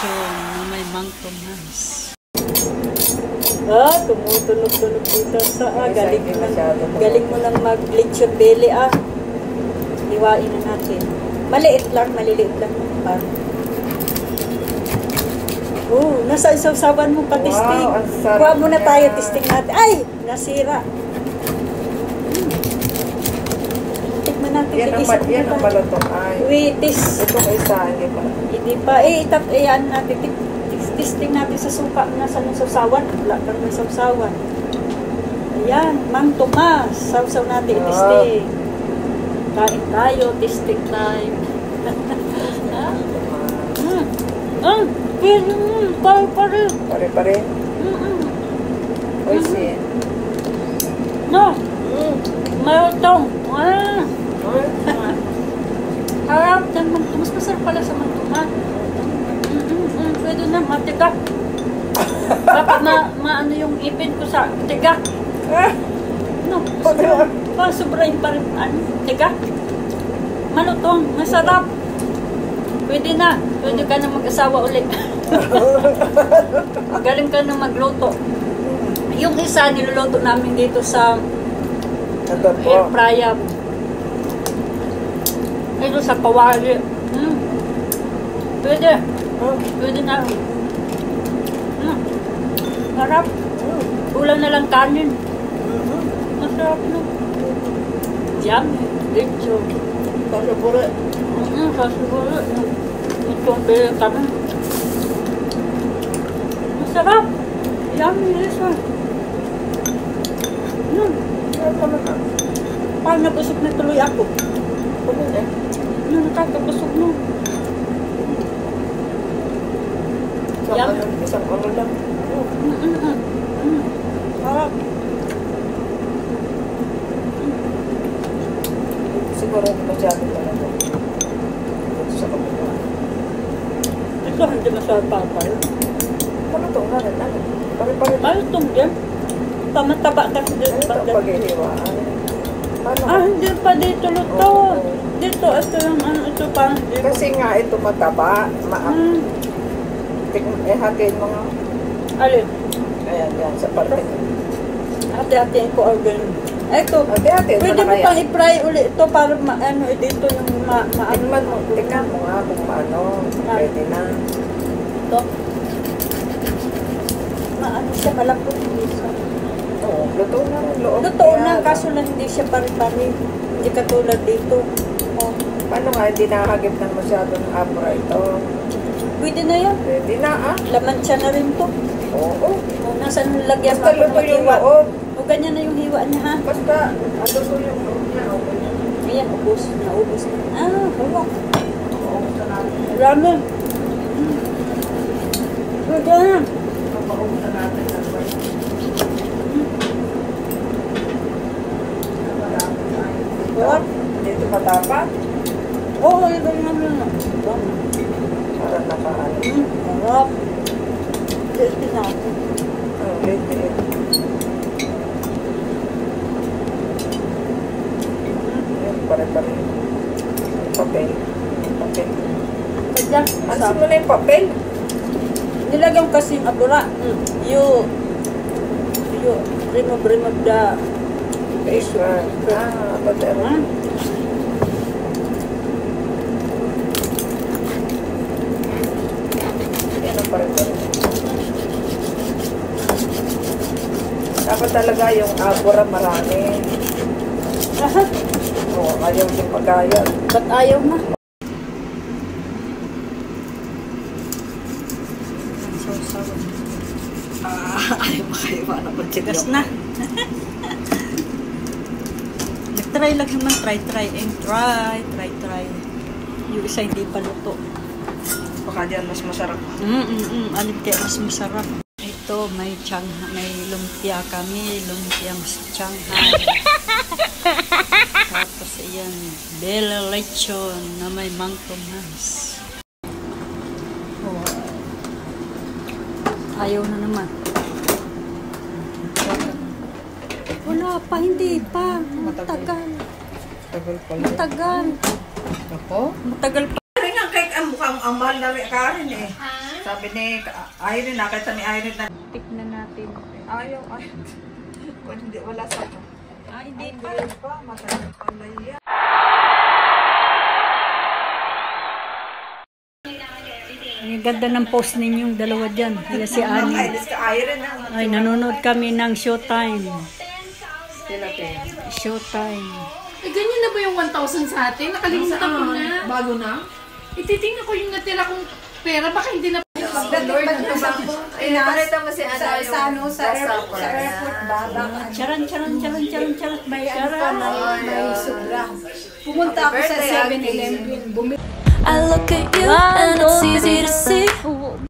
lechon na may Mang Tomas. Tumutunog-tunog dito sa galing mo nang mag-lechon belly Hiwain na natin. Maliliit lang parang. Nasa isaw-sawan mo pa-testing. Wow, kuha muna tayo, testing natin. Ay! Nasira. Tikman natin. Yan ang baluto. Waitis. Itong isa, hindi pa. Ayan natin. Testing natin sa suka. Nasa sausawan. Wala kang may sausawan. Ayan. Mang Tomas. Sausaw natin. Testing. Kain tayo. Testing time. Pare-pare. Oishi. No. Mayotong. Harap ng Mang Tomas. Masarap pala sa Mang Tomas. Pwede na, matiga. Dapat maano yung ipin ko sa tiga. No, sobra yung parang tiga. Malutong, masarap. Pwede na. Pwede ka na mag-asawa ulit. Galing ka na magluto. Yung isa, niluluto namin dito sa air fryer. Ito sa kawali. Pwede. Pwede na. Harap. Ulam na lang kanin. Masarap na. Jam. Dito. Sasuburo. Sasuburo. Itong bili kami. Masarap. Yummy this one. Parang nabusog na tuloy ako. Nakakabusog mo. Isang ano lang. Harap. Siguro masyado talaga. Ito sa kapila. Ito hindi masarap papal. Malutong na rin. Pare-pare. Malutong din. Tama-taba kasi din. Ito pag-ihiwaan. Hindi pa dito luto. Dito, ito yung ito pa. Kasi nga ito mataba. Hatiin mo nga. Alin? Ayan, yan, sa parte. Hati-hatiin ko organ. Ito, pwede mo pang i-fry ulit ito para dito yung Tingnan mo, tingnan mo nga kung paano. Pwede na. Ito. Maano siya malapot. Oo, luto na rin loob. Luto na, kaso lang hindi siya pari-pari. Hindi katulad dito. Paano nga, hindi nakahagip ng masyadong abra ito. Pwede na yan. Pwede na Laman siya na rin to. Oo. Nasaan lagyan basta luto yung loob. O ganyan na yung hiwa niya ha. Basta, luto yung loob niya. Ayan, ubos. Naubos na. Hawak. Ubos na natin. Ramen. Pwede na. Ubos na natin. What? Dito matapa? Oo, iba naman na. Para nakaano. Harap. Dito natin. Liit. Pare-pare. Papel. Kaya, Ano mo na yung papel? nilagyan ko kasi yung abura. You remove the Paper. Paper. Yan ang pare-pare. Dapat talaga yung abura marami. Oo, ayaw yung pagayat. Ba't ayaw na? Ayaw makaiwa na pag Tigas na. Nag-try lang naman. Try. Yung isa hindi pa luto. baka diyan mas masarap. Alin kaya mas masarap. Ito, may lumpia kami. Lumpiang Shanghai. Tapos ayan, Bella Lechon na may Mang Tomas. Ayaw na naman. Wala pa, hindi pa. Matagal. Tagal pala. Matagal. Ako? Matagal pa. Ano nga kahit ang mukhang ang mahal namin Karen eh. Sabi ni Irene, nakita ni Irene na. Tignan natin. Ayaw. Hindi, wala sa ako. Hindi pa. Hindi pa, matagal pala yan. Ang ganda ng post ninyong dalawa dyan. Kaya si Ani. Irene na. Ay, nanonood kami ng Showtime. Sila kayo. Showtime. Eh, ganyan na ba yung 1,000 sa atin? Nakalimutan ko na. Bago na? Ititingnan ko yung natira kong pera. Baka hindi na... Pinakita mo si Ana sa airport ba? Charan. May Charan. may sobra. Pumunta ako sa 7-Eleven. I look at you and it's easy to see